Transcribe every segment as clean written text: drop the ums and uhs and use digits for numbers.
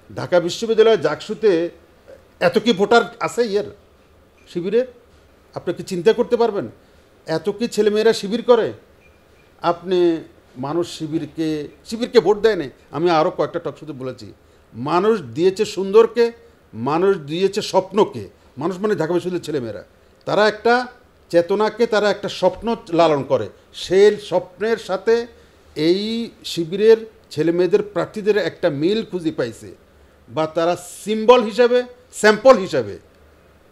ঢাকা বিশ্ববিদ্যালয়ের জাকসুতে এত কি ভোটার আছে শিবিরের? আপনি কি চিন্তা করতে পারবেন? এত কি ছেলেমেয়েরা শিবির করে? আপনি মানুষ শিবিরকে ভোট দেয়নি। আমি আরও কয়েকটা টকশোতে বলেছি, মানুষ দিয়েছে সুন্দরকে, মানুষ দিয়েছে স্বপ্নকে। মানুষ মানে ঢাকা বিশ্ববিদ্যালয়ের ছেলেমেয়েরা, তারা একটা চেতনাকে, তারা একটা স্বপ্ন লালন করে। সেই স্বপ্নের সাথে এই শিবিরের ছেলেমেয়েদের প্রার্থীদের একটা মিল খুঁজে পাইছে, বা তারা সিম্বল হিসাবে, স্যাম্পল হিসাবে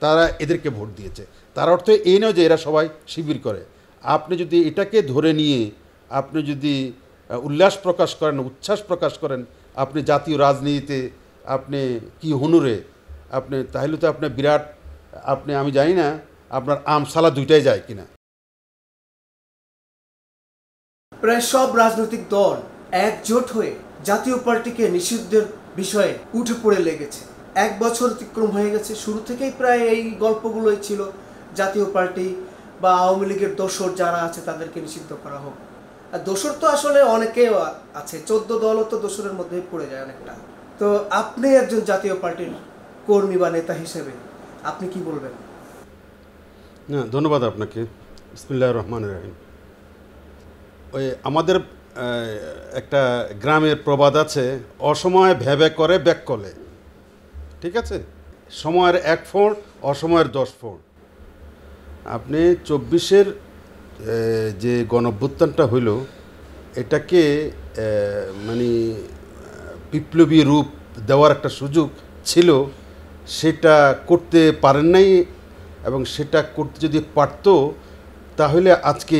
তারা এদেরকে ভোট দিয়েছে। তার অর্থ এই নয় যে এরা সবাই শিবির করে। আপনি যদি এটাকে ধরে নিয়ে আপনি যদি উল্লাস প্রকাশ করেন, উচ্ছ্বাস প্রকাশ করেন আপনি জাতীয় রাজনীতিতে আপনি কি হুনুরে আপনি, তাহলে তো আপনি বিরাট, আমি জানি না আপনার আমসালা দুইটাই যায় কিনা। প্রায় সব রাজনৈতিক দল একজোট হয়ে জাতীয় পার্টিকে নিষিদ্ধের বিষয়ে উঠে পড়ে লেগেছে। 1 বছর অতিক্রম হয়ে গেছে, শুরু থেকেই প্রায় এই গল্পগুলোই ছিল, জাতীয় পার্টি বা আওয়ামী লীগের দোসর যারা আছে তাদেরকে নিষিদ্ধ করা হোক। আর দোসর তো আসলে অনেকেও আছে, 14 দলও তো দোসরের মধ্যেই পড়ে যায় অনেকটা। তো আপনি একজন জাতীয় পার্টির কর্মী বা নেতা হিসেবে আপনি কি বলবেন? না, ধন্যবাদ আপনাকে। বিসমিল্লাহির রহমানির রহিম। ওই আমাদের একটা গ্রামের প্রবাদ আছে, অসময়ে ভেবে করে ব্যাক কলে। ঠিক আছে, সময়ের 1 ফোঁড়, অসময়ের 10 ফোঁড়। আপনি 24-এর যে গণঅভ্যুত্থানটা হইল, এটাকে মানে বিপ্লবী রূপ দেওয়ার একটা সুযোগ ছিল, সেটা করতে পারেন নাই। এবং সেটা করতে যদি পারতো তাহলে আজকে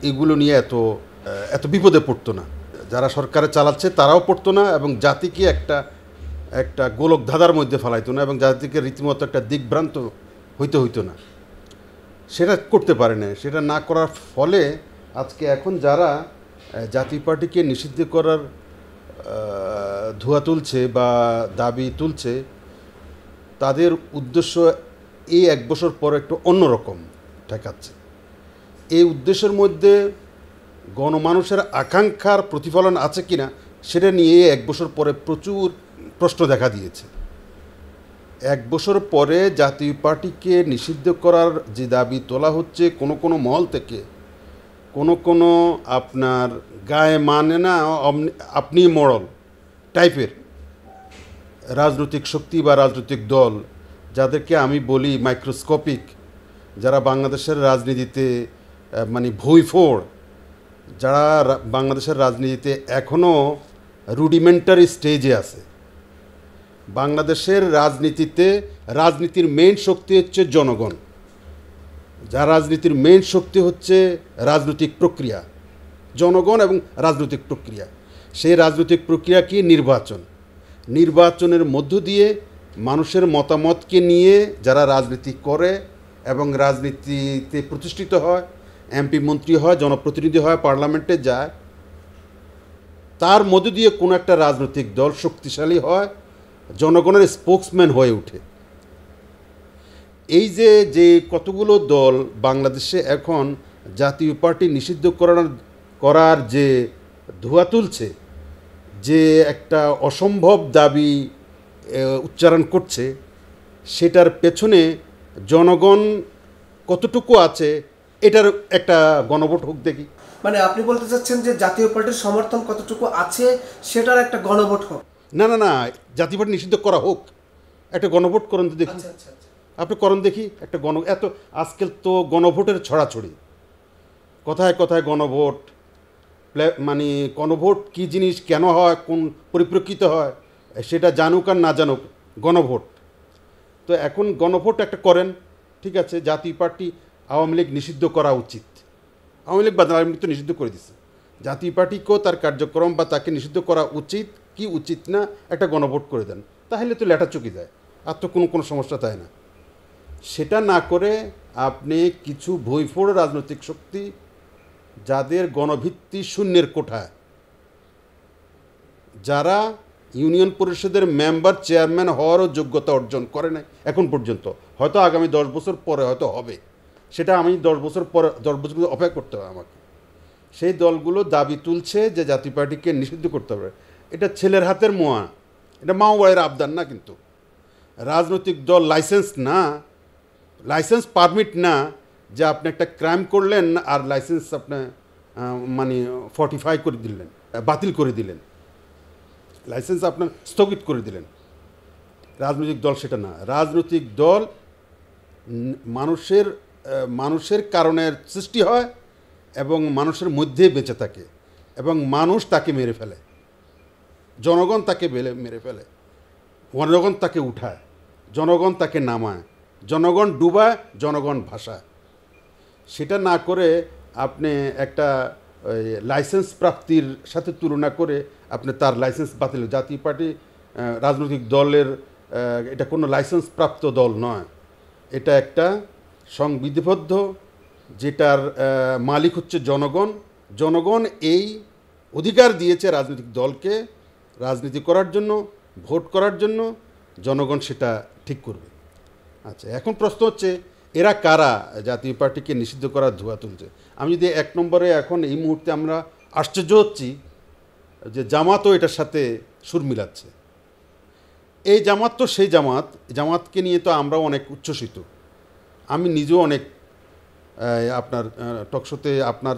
এইগুলো নিয়ে এত বিপদে পড়তো না। যারা সরকারে চালাচ্ছে তারাও পড়তো না, এবং জাতিকে একটা গোলক ধাঁধার মধ্যে ফেলাইতো না, এবং জাতিকে রীতিমতো একটা দিকভ্রান্ত হইতো না। সেটা করতে পারে না। সেটা না করার ফলে আজকে এখন যারা জাতীয় পার্টিকে নিষিদ্ধ করার ধোঁয়া তুলছে বা দাবি তুলছে, তাদের উদ্দেশ্য এই 1 বছর পর একটু অন্যরকম ঠেকাচ্ছে। এই উদ্দেশ্যের মধ্যে গণমানুষের আকাঙ্ক্ষার প্রতিফলন আছে কিনা সেটা নিয়ে 1 বছর পরে প্রচুর প্রশ্ন দেখা দিয়েছে। 1 বছর পরে জাতীয় পার্টিকে নিষিদ্ধ করার যে দাবি তোলা হচ্ছে কোনো মহল থেকে, কোনো আপনার গায়ে মানে না আপনি মরল টাইপের রাজনৈতিক শক্তি বা রাজনৈতিক দল, যাদেরকে আমি বলি মাইক্রোস্কোপিক, যারা বাংলাদেশের রাজনীতিতে মানে ভুঁইফোড়, যারা বাংলাদেশের রাজনীতিতে এখনও রুডিমেন্টারি স্টেজে আছে। বাংলাদেশের রাজনীতির মেইন শক্তি হচ্ছে জনগণ, যার রাজনীতির মেইন শক্তি হচ্ছে রাজনৈতিক প্রক্রিয়া, জনগণ এবং রাজনৈতিক প্রক্রিয়া। সেই রাজনৈতিক প্রক্রিয়া কি? নির্বাচনের মধ্য দিয়ে মানুষের মতামতকে নিয়ে যারা রাজনীতি করে এবং রাজনীতিতে প্রতিষ্ঠিত হয়, এমপি মন্ত্রী হয়, জনপ্রতিনিধি হয়, পার্লামেন্টে যায়, তার মধ্য দিয়ে কোনো একটা রাজনৈতিক দল শক্তিশালী হয়, জনগণের স্পোক্সম্যান হয়ে ওঠে। এই যে কতগুলো দল বাংলাদেশে এখন জাতীয় পার্টি নিষিদ্ধ করার যে ধোঁয়া তুলছে, যে একটা অসম্ভব দাবি উচ্চারণ করছে, সেটার পেছনে জনগণ কতটুকু আছে এটার একটা গণভোট হোক দেখি। মানে আপনি বলতে চাচ্ছেন যে জাতীয় পার্টির সমর্থন কতটুকু আছে সেটার একটা গণভোট হোক? না, জাতীয় পার্টি নিষিদ্ধ করা হোক, একটা গণভোট করেন তো দেখি। আপনি করেন দেখি একটা আজকাল তো গণভোটের ছড়াছড়ি, কথায় কথায় গণভোট, মানে গণভোট কী জিনিস, কেন হয়, কোন পরিপ্রেক্ষিতে হয়, সেটা জানুক আর না জানুক, গণভোট। তো এখন গণভোট একটা করেন, ঠিক আছে। জাতীয় পার্টি, আওয়ামী লীগ নিষিদ্ধ করা উচিত। আওয়ামী লীগ বা আওয়ামী লীগ তো নিষিদ্ধ করে দিচ্ছে। জাতীয় পার্টিকেও তার কার্যক্রম বা তাকে নিষিদ্ধ করা উচিত কি উচিত না একটা গণভোট করে দেন, তাহলে তো লেটা চুকি যায়, আর তো কোনো সমস্যা তাই না। সেটা না করে আপনি কিছু ভুঁইফোড় রাজনৈতিক শক্তি, যাদের গণভিত্তি শূন্যের কোঠায়, যারা ইউনিয়ন পরিষদের মেম্বার চেয়ারম্যান হওয়ারও যোগ্যতা অর্জন করে নাই এখন পর্যন্ত, হয়তো আগামী 10 বছর পরে হয়তো হবে, সেটা আমি 10 বছর অপেক্ষা করতে হবে আমাকে। সেই দলগুলো দাবি তুলছে যে জাতীয় পার্টিকে নিষিদ্ধ করতে হবে। এটা ছেলের হাতের মোয়া, এটা মাওবাড়ির আবদার না, কিন্তু রাজনৈতিক দল লাইসেন্স না, লাইসেন্স পারমিট না যে আপনি একটা ক্রাইম করলেন আর লাইসেন্স আপনি মানে ফর্টিফাই করে দিলেন, বাতিল করে দিলেন, লাইসেন্স আপনার স্থগিত করে দিলেন। রাজনৈতিক দল সেটা না। রাজনৈতিক দল মানুষের কারণে সৃষ্টি হয় এবং মানুষের মধ্যে বেঁচে থাকে এবং মানুষ তাকে মেরে ফেলে, জনগণ তাকে মেরে ফেলে, জনগণ তাকে উঠায়, জনগণ তাকে নামায়, জনগণ ডুবায়, জনগণ ভাসায়। সেটা না করে আপনি একটা লাইসেন্স প্রাপ্তির সাথে তুলনা করে আপনি তার লাইসেন্স বাতিল। জাতীয় পার্টি রাজনৈতিক দলের এটা কোনো লাইসেন্স প্রাপ্ত দল নয়, এটা একটা সংবিধিবদ্ধ, যেটার মালিক হচ্ছে জনগণ। জনগণ এই অধিকার দিয়েছে রাজনৈতিক দলকে রাজনীতি করার জন্য, ভোট করার জন্য, জনগণ সেটা ঠিক করবে। আচ্ছা, এখন প্রশ্ন হচ্ছে এরা কারা জাতীয় পার্টিকে নিষিদ্ধ করার ধোঁয়া তুলছে? আমি যদি 1 নম্বরে এখন এই মুহূর্তে আমরা আশ্চর্য হচ্ছি যে জামাতও এটার সাথে সুর মিলাচ্ছে। এই জামাত তো সেই জামাতকে নিয়ে তো আমরাও অনেক উচ্ছ্বসিত। আমি নিজেও অনেক আপনার টকশোতে আপনার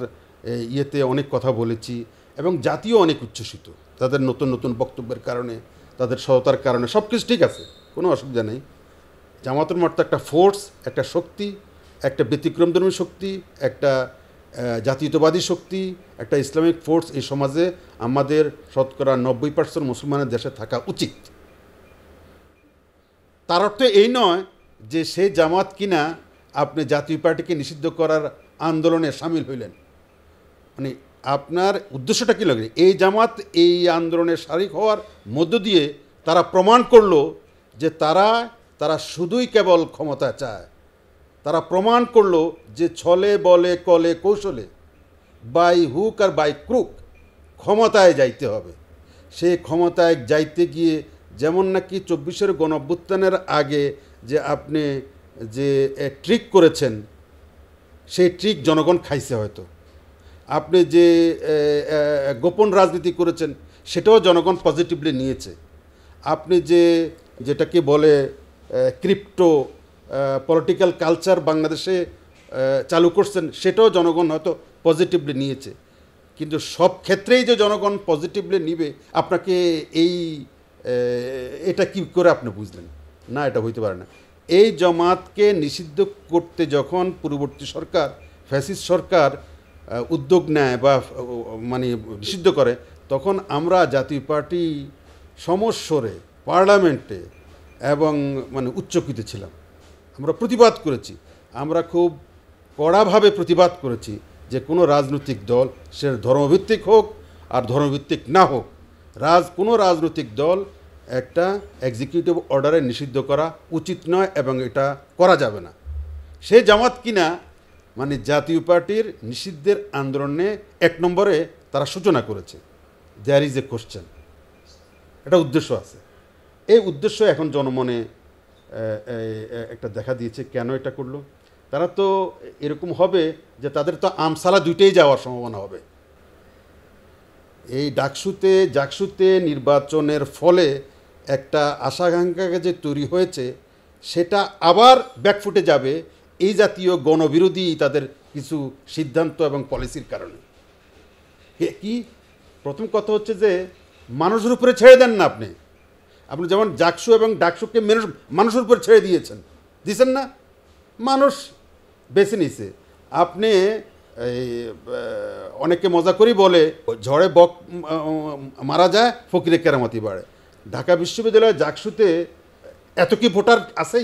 ইয়েতে অনেক কথা বলেছি এবং জাতীয় অনেক উচ্ছ্বসিত তাদের নতুন নতুন বক্তব্যের কারণে, তাদের সততার কারণে। সব কিছু ঠিক আছে, কোনো অসুবিধা নেই। জামাতের মতো একটা ফোর্স, একটা শক্তি, একটা ব্যতিক্রমধর্মী শক্তি, একটা জাতীয়তাবাদী শক্তি, একটা ইসলামিক ফোর্স এই সমাজে আমাদের শতকরা 90% মুসলমানের দেশে থাকা উচিত। তার অর্থ এই নয় যে সেই জামাত কিনা আপনি জাতীয় পার্টিকে নিষিদ্ধ করার আন্দোলনে সামিল হইলেন। মানে আপনার উদ্দেশ্যটা কী লাগে? এই জামাত এই আন্দোলনে শারিক হওয়ার মধ্য দিয়ে তারা প্রমাণ করলো যে তারা শুধুই কেবল ক্ষমতা চায়। তারা প্রমাণ করলো যে ছলে বলে কলে কৌশলে, বাই হুক আর বাই ক্রুক ক্ষমতায় যাইতে হবে। সেই ক্ষমতায় যাইতে গিয়ে যেমন নাকি 24-এর গণঅভ্যুত্থানের আগে যে আপনি যে ট্রিক করেছেন, সেই ট্রিক জনগণ খাইছে হয়তো। আপনি যে গোপন রাজনীতি করেছেন সেটাও জনগণ পজিটিভলি নিয়েছে। আপনি যেটাকে বলে ক্রিপ্টো পলিটিক্যাল কালচার বাংলাদেশে চালু করছেন সেটাও জনগণ হয়তো পজিটিভলি নিয়েছে। কিন্তু সব ক্ষেত্রেই যে জনগণ পজিটিভলি নিবে আপনাকে এটা কি করে আপনি বুঝলেন? না, এটা হইতে পারে না। এই জামাতকে নিষিদ্ধ করতে যখন পূর্ববর্তী সরকার, ফ্যাসিস্ট সরকার উদ্যোগ নেয় বা মানে নিষিদ্ধ করে, তখন আমরা জাতীয় পার্টি সমস্বরে পার্লামেন্টে এবং মানে উচ্চকিত ছিলাম। আমরা প্রতিবাদ করেছি, আমরা খুব কড়াভাবে প্রতিবাদ করেছি যে কোনো রাজনৈতিক দল, সে ধর্মভিত্তিক হোক আর ধর্মভিত্তিক না হোক, কোনো রাজনৈতিক দল একটা এক্সিকিউটিভ অর্ডারে নিষিদ্ধ করা উচিত নয় এবং এটা করা যাবে না। সেই জামাত কিনা মানে জাতীয় পার্টির নিষিদ্ধের আন্দোলনে 1 নম্বরে তারা সূচনা করেছে। দেয়ার ইজ এ কোশ্চেন, একটা উদ্দেশ্য আছে। এই উদ্দেশ্য এখন জনমনে একটা দেখা দিয়েছে। কেন এটা করলো? তারা তো এরকম হবে যে তাদের তো আমসালা দুইটাই যাওয়ার সম্ভাবনা হবে। এই জাকসুতে নির্বাচনের ফলে একটা আশাকাঙ্ক্ষা যে তৈরি হয়েছে সেটা আবার ব্যাকফুটে যাবে এই জাতীয় গণবিরোধী তাদের কিছু সিদ্ধান্ত এবং পলিসির কারণে। কি প্রথম কথা হচ্ছে যে মানুষের উপরে ছেড়ে দেন না আপনি। আপনি যেমন জাকসু এবং ডাকসুকে মানুষের উপরে ছেড়ে দিয়েছেন না, মানুষ বেছে নিছে। আপনি অনেকে মজা করেই বলে ঝড়ে বক মারা যায়, ফকিরে কেরামতি বাড়ে। ঢাকা বিশ্ববিদ্যালয়ের জাকসুতে এত কি ভোটার আছে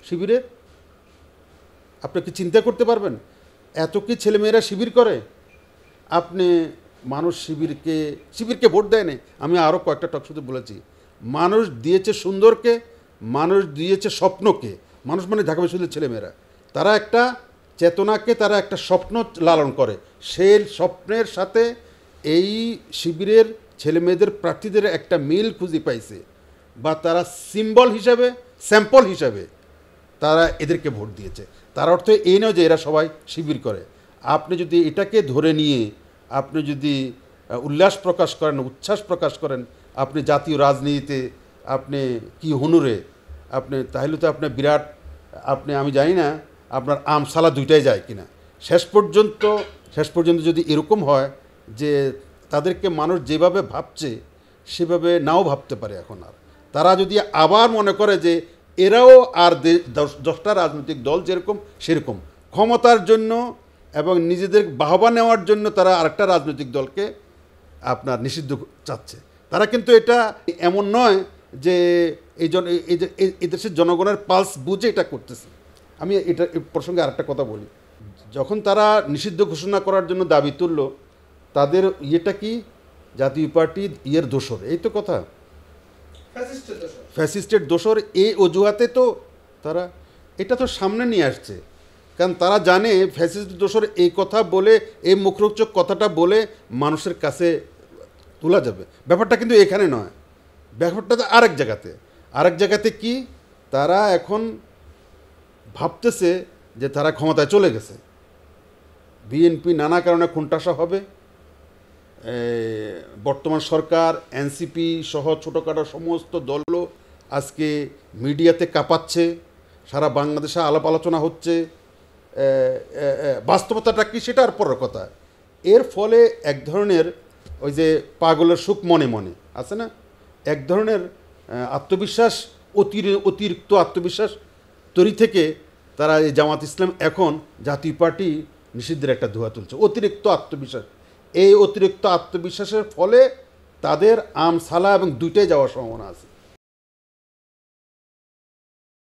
শিবিরের? আপনি কি চিন্তা করতে পারবেন? এত কি ছেলেমেয়েরা শিবির করে? আপনি মানুষ শিবিরকে ভোট দেয় না। আমি আরও কয়েকটা টকশোতে বলেছি, মানুষ দিয়েছে সুন্দরকে, মানুষ দিয়েছে স্বপ্নকে। মানুষ মানে ঢাকা বিশ্ববিদ্যালয়ের ছেলেমেয়েরা, তারা একটা চেতনাকে, তারা একটা স্বপ্ন লালন করে। সেই স্বপ্নের সাথে এই শিবিরের ছেলেমেয়েদের প্রার্থীদের একটা মিল খুঁজে পাইছে, বা তারা সিম্বল হিসাবে, স্যাম্পল হিসাবে তারা এদেরকে ভোট দিয়েছে। তার অর্থ এই নয় যে এরা সবাই শিবির করে। আপনি যদি এটাকে ধরে নিয়ে আপনি যদি উল্লাস প্রকাশ করেন, উচ্ছ্বাস প্রকাশ করেন আপনি জাতীয় রাজনীতিতে আপনি কি হুনুরে আপনি, তাহলে তো আপনি বিরাট, আপনি আমি জানি না আপনার আমসালা দুইটাই যায় কিনা। শেষ পর্যন্ত যদি এরকম হয় যে তাদেরকে মানুষ যেভাবে ভাবছে সেভাবে নাও ভাবতে পারে এখন আর, তারা যদি আবার মনে করে যে এরাও আর 10টা রাজনৈতিক দল যেরকম সেরকম ক্ষমতার জন্য এবং নিজেদের বাহবা নেওয়ার জন্য তারা আরেকটা রাজনৈতিক দলকে আপনার নিষিদ্ধ চাচ্ছে। তারা কিন্তু এটা এমন নয় যে এই দেশের জনগণের পালস বুঝে এটা করতেছে। আমি এটা প্রসঙ্গে আরেকটা কথা বলি, যখন তারা নিষিদ্ধ ঘোষণা করার জন্য দাবি তুলল, তাদের ইয়েটা কি জাতীয় পার্টির দোসর, এই তো কথা, ফ্যাসিস্টের দোসর, এই অজুহাতে তো তারা এটা তো সামনে নিয়ে আসছে। কারণ তারা জানে ফ্যাসিস্ট দোসর এই কথা বলে, এই মুখরোচক কথাটা বলে মানুষের কাছে তোলা যাবে। ব্যাপারটা কিন্তু এখানে নয়, ব্যাপারটা তো আরেক জায়গাতে কি, তারা এখন ভাবতেছে যে তারা ক্ষমতায় চলে গেছে, বিএনপি নানা কারণে খুনটাসা হবে, বর্তমান সরকার এনসিপি সহ ছোটোখাটো সমস্ত দলও আজকে মিডিয়াতে কাঁপাচ্ছে, সারা বাংলাদেশে আলাপ আলোচনা হচ্ছে, বাস্তবতাটা কি সেটা আর পরের কথা। এর ফলে এক ধরনের ওই যে পাগলের সুখ মনে মনে আছে না, এক ধরনের আত্মবিশ্বাস, অতিরিক্ত আত্মবিশ্বাস তৈরি থেকে তারা এই জামাত ইসলাম এখন জাতীয় পার্টি নিষিদ্ধের একটা ধোঁয়া তুলছে, অতিরিক্ত আত্মবিশ্বাস। এই অতিরিক্ত আত্মবিশ্বাসের ফলে তাদের আমসালা এবং দুইটাই যাওয়ার সম্ভাবনা আছে।